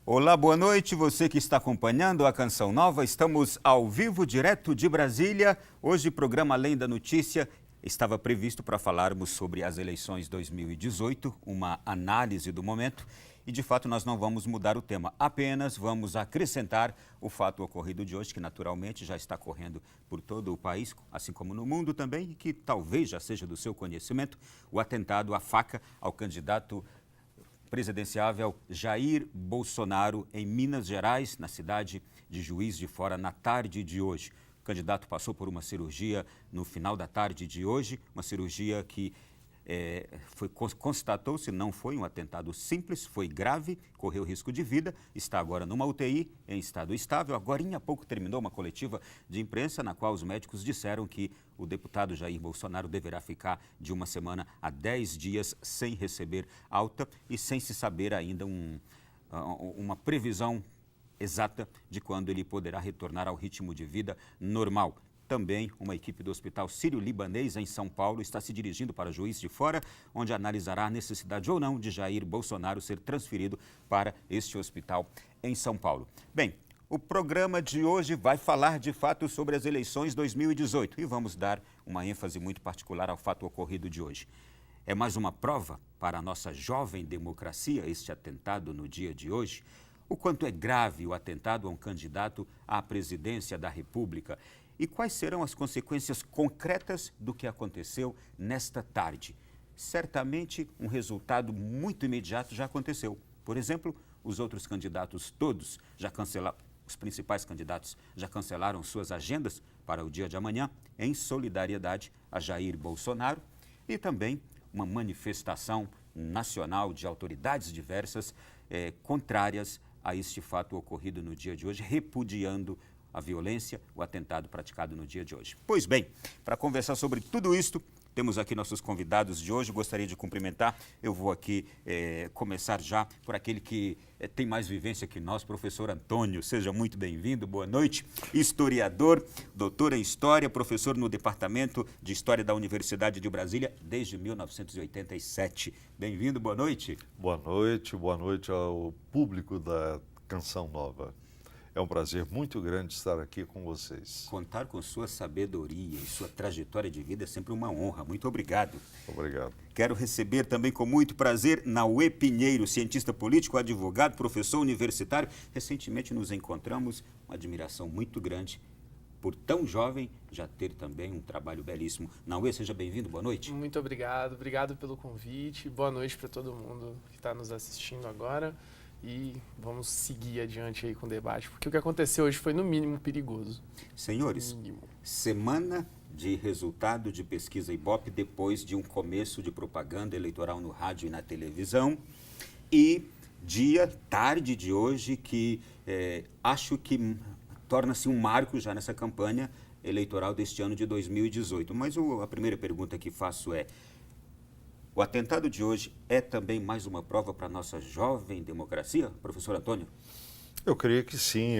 Olá, boa noite, você que está acompanhando a Canção Nova. Estamos ao vivo, direto de Brasília. Hoje, programa Além da Notícia estava previsto para falarmos sobre as eleições 2018, uma análise do momento. E, de fato, nós não vamos mudar o tema, apenas vamos acrescentar o fato ocorrido de hoje, que naturalmente já está correndo por todo o país, assim como no mundo também, e que talvez já seja do seu conhecimento, o atentado à faca ao candidato presidenciável Jair Bolsonaro em Minas Gerais, na cidade de Juiz de Fora, na tarde de hoje. O candidato passou por uma cirurgia no final da tarde de hoje, uma cirurgia que constatou-se não foi um atentado simples, foi grave, correu risco de vida, está agora numa UTI em estado estável. Agorinha há pouco terminou uma coletiva de imprensa na qual os médicos disseram que o deputado Jair Bolsonaro deverá ficar de 1 semana a 10 dias sem receber alta e sem se saber ainda uma previsão exata de quando ele poderá retornar ao ritmo de vida normal. Também uma equipe do Hospital Sírio-Libanês, em São Paulo, está se dirigindo para Juiz de Fora, onde analisará a necessidade ou não de Jair Bolsonaro ser transferido para este hospital em São Paulo. Bem, o programa de hoje vai falar de fato sobre as eleições 2018 e vamos dar uma ênfase muito particular ao fato ocorrido de hoje. É mais uma prova para a nossa jovem democracia este atentado no dia de hoje. O quanto é grave o atentado a um candidato à presidência da República e quais serão as consequências concretas do que aconteceu nesta tarde. Certamente um resultado muito imediato já aconteceu. Por exemplo, os outros candidatos todos já cancelaram, os principais candidatos já cancelaram suas agendas para o dia de amanhã em solidariedade a Jair Bolsonaro e também uma manifestação nacional de autoridades diversas contrárias a este fato ocorrido no dia de hoje, repudiando a violência, o atentado praticado no dia de hoje. Pois bem, para conversar sobre tudo isto, temos aqui nossos convidados de hoje. Gostaria de cumprimentar, eu vou aqui começar já por aquele que tem mais vivência que nós, professor Antônio. Seja muito bem-vindo, boa noite. Historiador, doutor em História, professor no Departamento de História da Universidade de Brasília desde 1987. Bem-vindo, boa noite. Boa noite ao público da Canção Nova. É um prazer muito grande estar aqui com vocês. Contar com sua sabedoria e sua trajetória de vida é sempre uma honra. Muito obrigado. Obrigado. Quero receber também com muito prazer Nauê Pinheiro, cientista político, advogado, professor universitário. Recentemente nos encontramos, uma admiração muito grande por tão jovem já ter também um trabalho belíssimo. Nauê, seja bem-vindo, boa noite. Muito obrigado pelo convite. Boa noite para todo mundo que está nos assistindo agora. E vamos seguir adiante aí com o debate, porque o que aconteceu hoje foi no mínimo perigoso. Senhores, semana de resultado de pesquisa Ibope depois de um começo de propaganda eleitoral no rádio e na televisão e tarde de hoje que acho que torna-se um marco já nessa campanha eleitoral deste ano de 2018. Mas a primeira pergunta que faço é: o atentado de hoje é também mais uma prova para a nossa jovem democracia, professor Antônio? Eu creio que sim,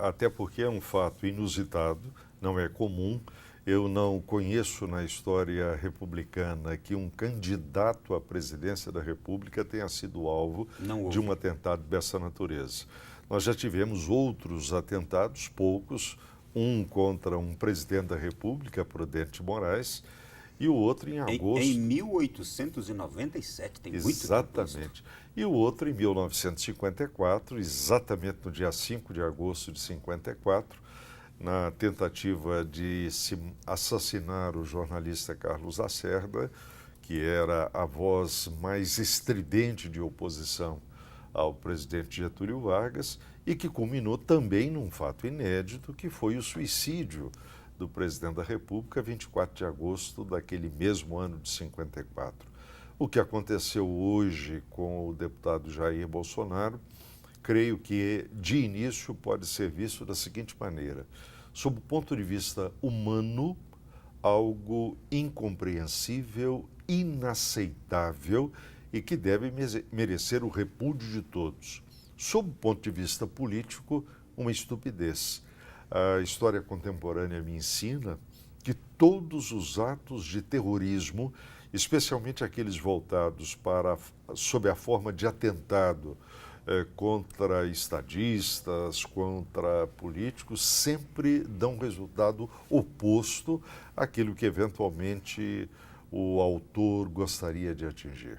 até porque é um fato inusitado, não é comum. Eu não conheço na história republicana que um candidato à presidência da República tenha sido alvo de um atentado dessa natureza. Nós já tivemos outros atentados, poucos, um contra um presidente da República, Prudente Moraes, e o outro em agosto... Em 1897, tem muito tempo. Exatamente. E o outro em 1954, exatamente no dia 5 de agosto de 54, na tentativa de se assassinar o jornalista Carlos Lacerda, que era a voz mais estridente de oposição ao presidente Getúlio Vargas, e que culminou também num fato inédito, que foi o suicídio do presidente da República, 24 de agosto daquele mesmo ano de 54. O que aconteceu hoje com o deputado Jair Bolsonaro, creio que de início pode ser visto da seguinte maneira: sob o ponto de vista humano, algo incompreensível, inaceitável e que deve merecer o repúdio de todos. Sob o ponto de vista político, uma estupidez. A história contemporânea me ensina que todos os atos de terrorismo, especialmente aqueles voltados sob a forma de atentado contra estadistas, contra políticos, sempre dão resultado oposto àquilo que eventualmente o autor gostaria de atingir.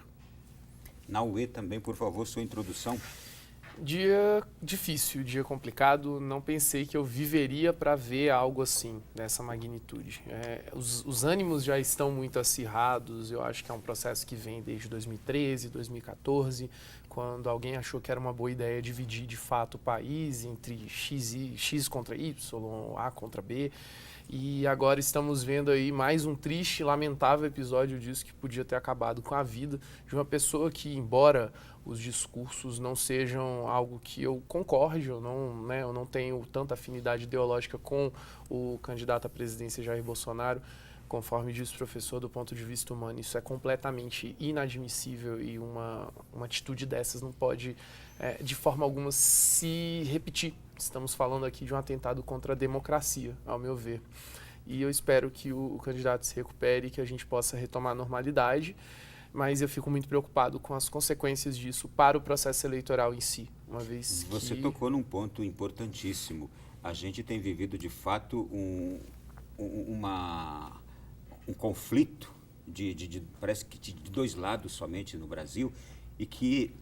Naue, também, por favor, sua introdução. Dia difícil, dia complicado. Não pensei que eu viveria para ver algo assim, dessa magnitude. Os ânimos já estão muito acirrados. Eu acho que é um processo que vem desde 2013, 2014, quando alguém achou que era uma boa ideia dividir de fato o país entre X contra Y, A contra B. E agora estamos vendo aí mais um triste e lamentável episódio disso que podia ter acabado com a vida de uma pessoa que, embora os discursos não sejam algo que eu concorde, eu não tenho tanta afinidade ideológica com o candidato à presidência Jair Bolsonaro, conforme diz o professor, do ponto de vista humano, isso é completamente inadmissível e uma atitude dessas não pode, de forma alguma, se repetir. Estamos falando aqui de um atentado contra a democracia, ao meu ver. E eu espero que o candidato se recupere e que a gente possa retomar a normalidade, mas eu fico muito preocupado com as consequências disso para o processo eleitoral em si, uma vez que... Você tocou num ponto importantíssimo. A gente tem vivido, de fato, um conflito parece que de dois lados somente no Brasil, e que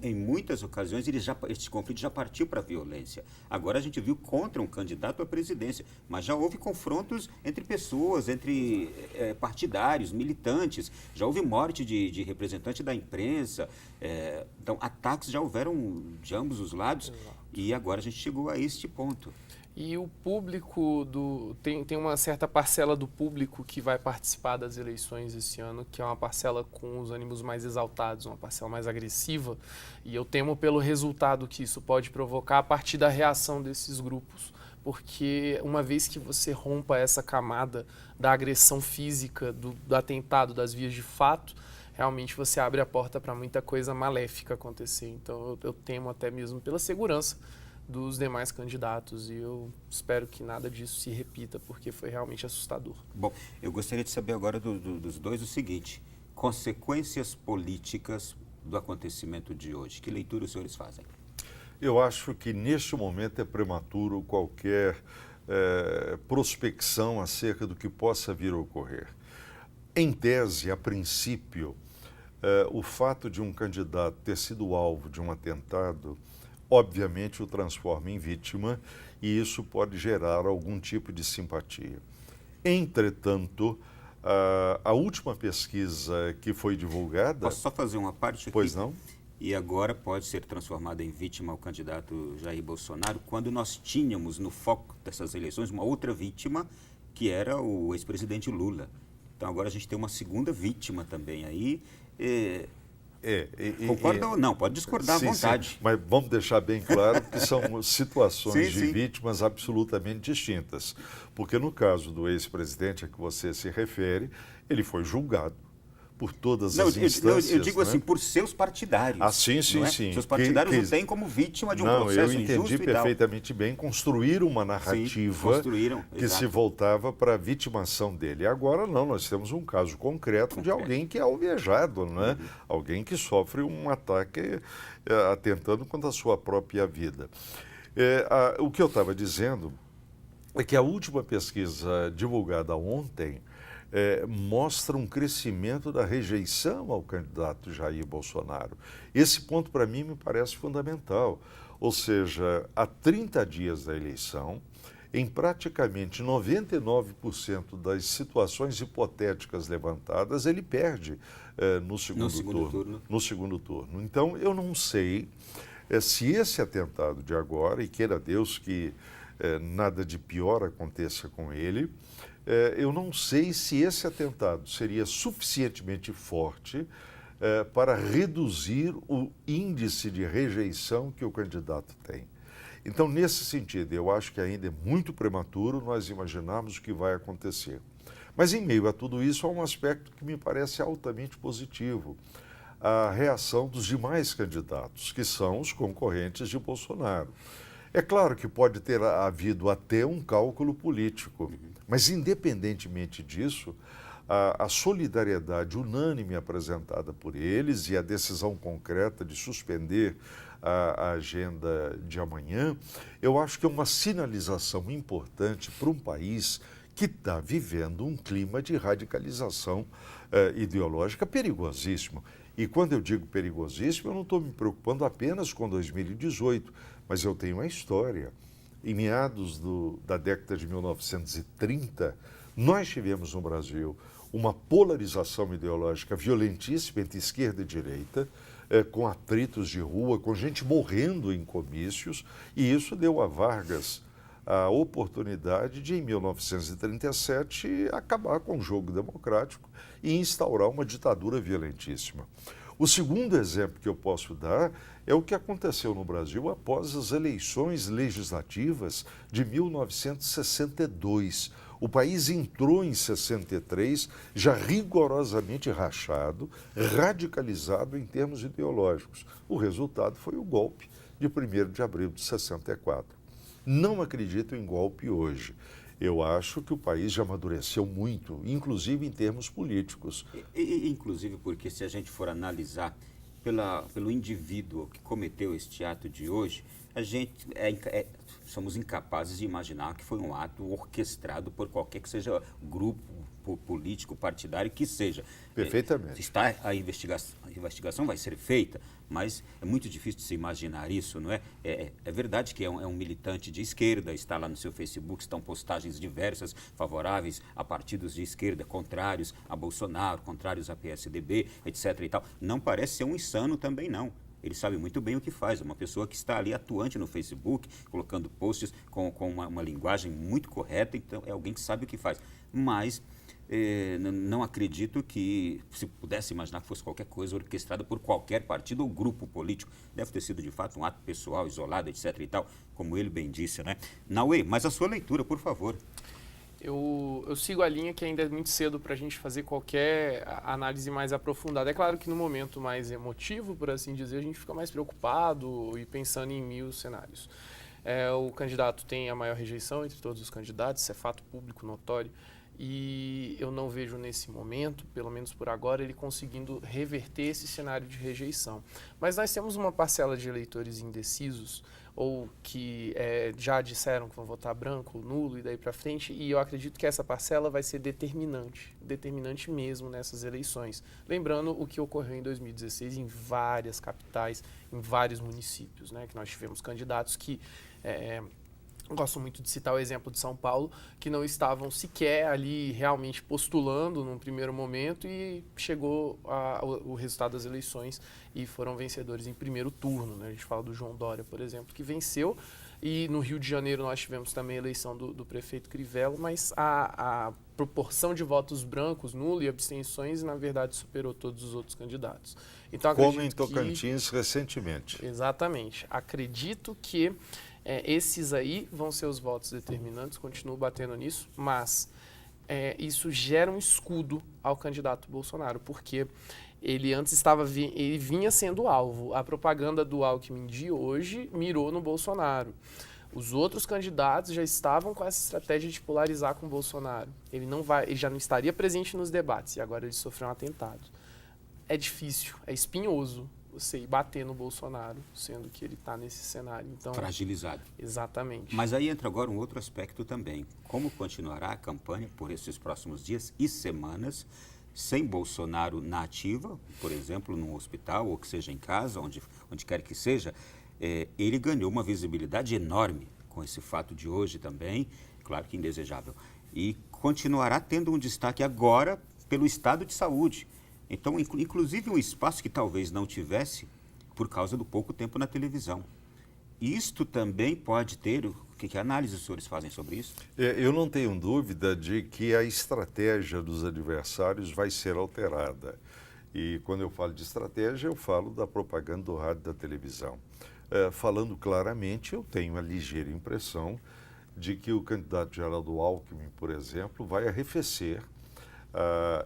em muitas ocasiões esse conflito já partiu para a violência. Agora a gente viu contra um candidato à presidência, mas já houve confrontos entre pessoas, entre partidários, militantes, já houve morte de representante da imprensa, então ataques já houveram de ambos os lados. Exato. E agora a gente chegou a este ponto. E o público tem uma certa parcela do público que vai participar das eleições esse ano, que é uma parcela com os ânimos mais exaltados, uma parcela mais agressiva. E eu temo pelo resultado que isso pode provocar a partir da reação desses grupos. Porque uma vez que você rompa essa camada da agressão física, do atentado, das vias de fato, realmente você abre a porta para muita coisa maléfica acontecer. Então eu temo até mesmo pela segurança dos demais candidatos e eu espero que nada disso se repita, porque foi realmente assustador. Bom, eu gostaria de saber agora dos dois o seguinte: consequências políticas do acontecimento de hoje. Que leitura os senhores fazem? Eu acho que neste momento é prematuro qualquer prospecção acerca do que possa vir a ocorrer. Em tese, a princípio, o fato de um candidato ter sido alvo de um atentado obviamente o transforma em vítima e isso pode gerar algum tipo de simpatia. Entretanto, a última pesquisa que foi divulgada... Posso só fazer uma parte aqui? Pois não? E agora pode ser transformado em vítima o candidato Jair Bolsonaro, quando nós tínhamos no foco dessas eleições uma outra vítima, que era o ex-presidente Lula. Então agora a gente tem uma segunda vítima também aí. Concorda ou não? Pode discordar à vontade. Sim, mas vamos deixar bem claro que são situações sim. vítimas absolutamente distintas. Porque no caso do ex-presidente a que você se refere, ele foi julgado por todas as instâncias. Eu digo assim, por seus partidários. Sim. Seus partidários o têm como vítima de um processo injusto e tal. Eu entendi perfeitamente bem. Construíram uma narrativa que se voltava para a vitimação dele. Agora não, nós temos um caso concreto de alguém que é alvejado, né? Alguém que sofre um ataque atentando contra a sua própria vida. O que eu estava dizendo é que a última pesquisa divulgada ontem mostra um crescimento da rejeição ao candidato Jair Bolsonaro. Esse ponto, para mim, me parece fundamental. Ou seja, há 30 dias da eleição, em praticamente 99% das situações hipotéticas levantadas, ele perde no segundo turno. Então, eu não sei se esse atentado de agora, e queira Deus que nada de pior aconteça com ele, eu não sei se esse atentado seria suficientemente forte para reduzir o índice de rejeição que o candidato tem. Então, nesse sentido, eu acho que ainda é muito prematuro nós imaginarmos o que vai acontecer. Mas, em meio a tudo isso, há um aspecto que me parece altamente positivo: a reação dos demais candidatos, que são os concorrentes de Bolsonaro. É claro que pode ter havido até um cálculo político, mas independentemente disso, a solidariedade unânime apresentada por eles e a decisão concreta de suspender a agenda de amanhã, eu acho que é uma sinalização importante para um país que está vivendo um clima de radicalização ideológica perigosíssimo. E quando eu digo perigosíssimo, eu não estou me preocupando apenas com 2018, mas eu tenho uma história. Em meados da década de 1930, nós tivemos no Brasil uma polarização ideológica violentíssima entre esquerda e direita, com atritos de rua, com gente morrendo em comícios, e isso deu a Vargas a oportunidade de, em 1937, acabar com o jogo democrático e instaurar uma ditadura violentíssima. O segundo exemplo que eu posso dar é o que aconteceu no Brasil após as eleições legislativas de 1962. O país entrou em 63 já rigorosamente rachado, radicalizado em termos ideológicos. O resultado foi o golpe de 1º de abril de 64. Não acredito em golpe hoje. Eu acho que o país já amadureceu muito, inclusive em termos políticos. Inclusive porque se a gente for analisar pelo indivíduo que cometeu este ato de hoje, a gente somos incapazes de imaginar que foi um ato orquestrado por qualquer que seja grupo político, partidário, que seja. Perfeitamente. A investigação vai ser feita, mas é muito difícil de se imaginar isso, não é? É verdade que é um militante de esquerda, está lá no seu Facebook, estão postagens diversas favoráveis a partidos de esquerda, contrários a Bolsonaro, contrários a PSDB, etc. e tal. Não parece ser um insano também, não. Ele sabe muito bem o que faz. É uma pessoa que está ali atuante no Facebook, colocando posts com uma linguagem muito correta, então é alguém que sabe o que faz. Mas não acredito que se pudesse imaginar que fosse qualquer coisa orquestrada por qualquer partido ou grupo político. Deve ter sido, de fato, um ato pessoal, isolado, etc. e tal, como ele bem disse, né? Naue, mas a sua leitura, por favor. Eu sigo a linha que ainda é muito cedo para a gente fazer qualquer análise mais aprofundada. É claro que no momento mais emotivo, por assim dizer, a gente fica mais preocupado e pensando em 1000 cenários. O candidato tem a maior rejeição entre todos os candidatos, isso é fato público, notório. E eu não vejo nesse momento, pelo menos por agora, ele conseguindo reverter esse cenário de rejeição. Mas nós temos uma parcela de eleitores indecisos, ou que já disseram que vão votar branco, nulo e daí para frente, e eu acredito que essa parcela vai ser determinante mesmo nessas eleições. Lembrando o que ocorreu em 2016 em várias capitais, em vários municípios, né, que nós tivemos candidatos que... Gosto muito de citar o exemplo de São Paulo, que não estavam sequer ali realmente postulando num primeiro momento e chegou o resultado das eleições e foram vencedores em primeiro turno, né? A gente fala do João Dória, por exemplo, que venceu. E no Rio de Janeiro nós tivemos também a eleição do prefeito Crivella, mas a proporção de votos brancos, nulo e abstenções, na verdade, superou todos os outros candidatos. Então, como em Tocantins recentemente. Exatamente. Acredito que esses aí vão ser os votos determinantes, continuo batendo nisso, mas isso gera um escudo ao candidato Bolsonaro, porque ele antes ele vinha sendo alvo. A propaganda do Alckmin de hoje mirou no Bolsonaro. Os outros candidatos já estavam com essa estratégia de polarizar com o Bolsonaro. Ele já não estaria presente nos debates e agora ele sofreu um atentado. É difícil, é espinhoso você ir bater no Bolsonaro, sendo que ele está nesse cenário. Então, fragilizado. Exatamente. Mas aí entra agora um outro aspecto também. Como continuará a campanha por esses próximos dias e semanas, sem Bolsonaro na ativa, por exemplo, num hospital, ou que seja em casa, onde quer que seja, ele ganhou uma visibilidade enorme com esse fato de hoje também, claro que indesejável. E continuará tendo um destaque agora pelo estado de saúde. Então, inclusive um espaço que talvez não tivesse por causa do pouco tempo na televisão. Isto também pode ter... Que análise os senhores fazem sobre isso? Eu não tenho dúvida de que a estratégia dos adversários vai ser alterada. E quando eu falo de estratégia, eu falo da propaganda do rádio e da televisão. Falando claramente, eu tenho a ligeira impressão de que o candidato Geraldo Alckmin, por exemplo, vai arrefecer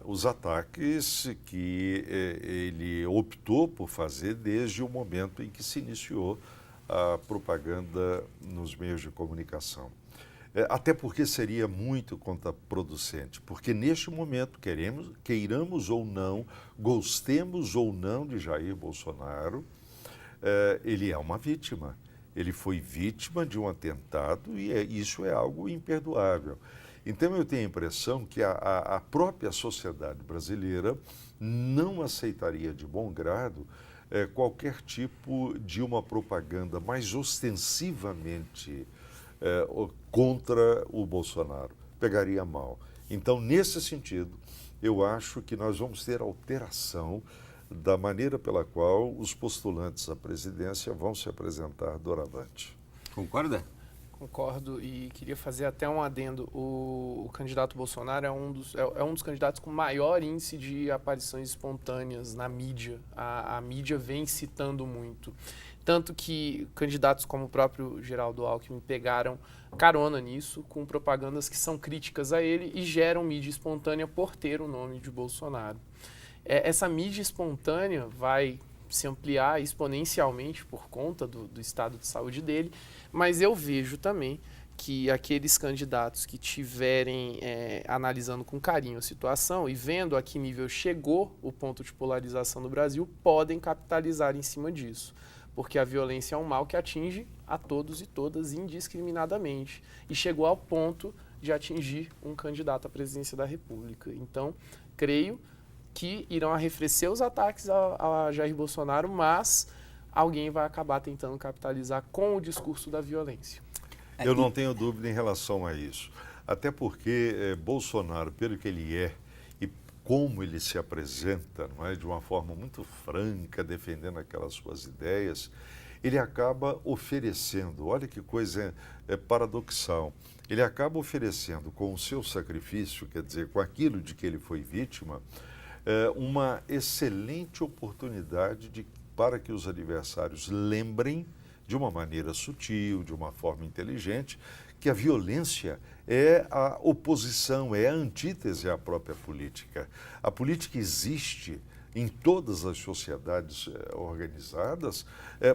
os ataques que ele optou por fazer desde o momento em que se iniciou a propaganda nos meios de comunicação. Até porque seria muito contraproducente, porque neste momento queiramos ou não, gostemos ou não de Jair Bolsonaro, ele é uma vítima. Ele foi vítima de um atentado e isso é algo imperdoável. Então eu tenho a impressão que a própria sociedade brasileira não aceitaria de bom grado qualquer tipo de uma propaganda mais ostensivamente contra o Bolsonaro. Pegaria mal. Então, nesse sentido, eu acho que nós vamos ter alteração da maneira pela qual os postulantes à presidência vão se apresentar doravante. Concorda? Concordo e queria fazer até um adendo. O candidato Bolsonaro é um dos candidatos com maior índice de aparições espontâneas na mídia. A mídia vem citando muito. Tanto que candidatos como o próprio Geraldo Alckmin pegaram carona nisso, com propagandas que são críticas a ele e geram mídia espontânea por ter o nome de Bolsonaro. Essa mídia espontânea vai se ampliar exponencialmente por conta do estado de saúde dele, mas eu vejo também que aqueles candidatos que tiverem analisando com carinho a situação e vendo a que nível chegou o ponto de polarização no Brasil, podem capitalizar em cima disso, porque a violência é um mal que atinge a todos e todas indiscriminadamente e chegou ao ponto de atingir um candidato à presidência da República. Então, creio que irão arrefecer os ataques a Jair Bolsonaro, mas alguém vai acabar tentando capitalizar com o discurso da violência. Eu não tenho dúvida em relação a isso. Até porque Bolsonaro, pelo que ele é e como ele se apresenta, não é, de uma forma muito franca, defendendo aquelas suas ideias, ele acaba oferecendo, olha que coisa paradoxal, ele acaba oferecendo com o seu sacrifício, quer dizer, com aquilo de que ele foi vítima, uma excelente oportunidade para que os adversários lembrem, de uma maneira sutil, de uma forma inteligente, que a violência é a oposição, é a antítese à própria política. A política existe em todas as sociedades organizadas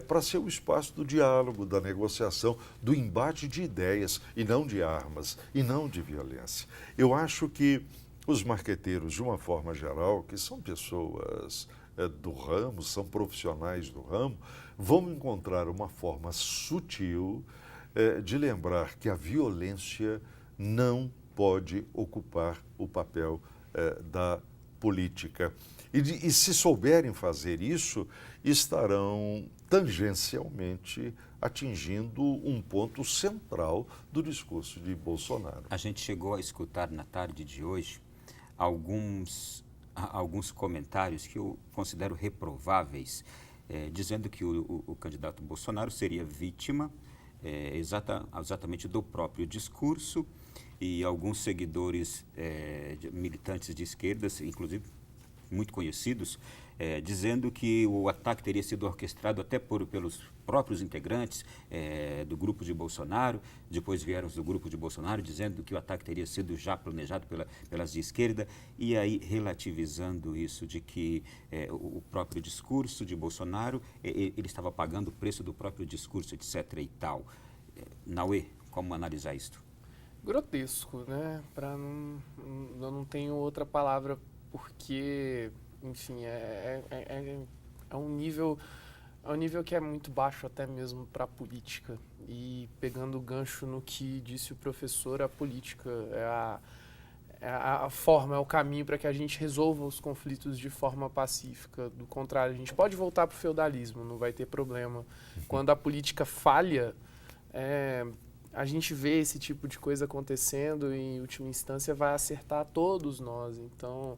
para ser o espaço do diálogo, da negociação, do embate de ideias, e não de armas, e não de violência. Eu acho que os marqueteiros, de uma forma geral, que são pessoas do ramo, são profissionais do ramo, vão encontrar uma forma sutil de lembrar que a violência não pode ocupar o papel da política. E se souberem fazer isso, estarão tangencialmente atingindo um ponto central do discurso de Bolsonaro. A gente chegou a escutar na tarde de hoje alguns comentários que eu considero reprováveis, dizendo que o candidato Bolsonaro seria vítima exatamente do próprio discurso, e alguns seguidores militantes de esquerdas, inclusive muito conhecidos, dizendo que o ataque teria sido orquestrado até pelos próprios integrantes do grupo de Bolsonaro. Depois vieram os do grupo de Bolsonaro dizendo que o ataque teria sido já planejado pelas de esquerda, e aí relativizando isso de que o próprio discurso de Bolsonaro, ele estava pagando o preço do próprio discurso, etc. e tal. Naue, como analisar isto? Grotesco, né? Eu não tenho outra palavra, porque, enfim, é um nível que é muito baixo até mesmo para a política. E pegando o gancho no que disse o professor, a política é a forma, é o caminho para que a gente resolva os conflitos de forma pacífica. Do contrário, a gente pode voltar para o feudalismo, não vai ter problema. Quando a política falha, a gente vê esse tipo de coisa acontecendo e, em última instância, vai acertar todos nós. Então,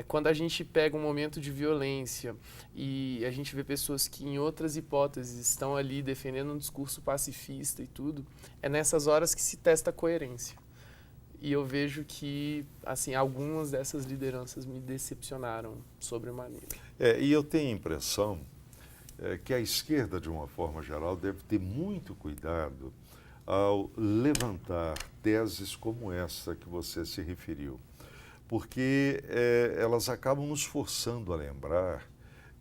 quando a gente pega um momento de violência e a gente vê pessoas que, em outras hipóteses, estão ali defendendo um discurso pacifista e tudo, é nessas horas que se testa a coerência. E eu vejo que, assim, algumas dessas lideranças me decepcionaram sobremaneira. E eu tenho a impressão que a esquerda, de uma forma geral, deve ter muito cuidado ao levantar teses como essa que você se referiu, porque elas acabam nos forçando a lembrar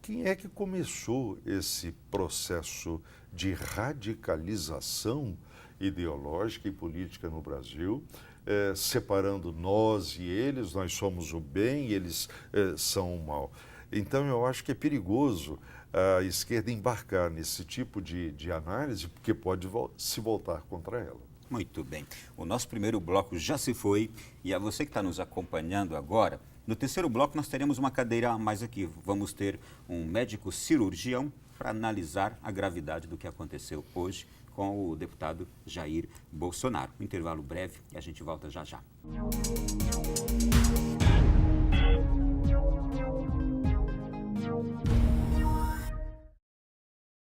quem é que começou esse processo de radicalização ideológica e política no Brasil, separando nós e eles, nós somos o bem e eles são o mal. Então, eu acho que é perigoso a esquerda embarcar nesse tipo de análise, porque pode se voltar contra ela. Muito bem. O nosso primeiro bloco já se foi e a você que está nos acompanhando agora, no terceiro bloco nós teremos uma cadeira a mais aqui. Vamos ter um médico cirurgião para analisar a gravidade do que aconteceu hoje com o deputado Jair Bolsonaro. Um intervalo breve e a gente volta já já.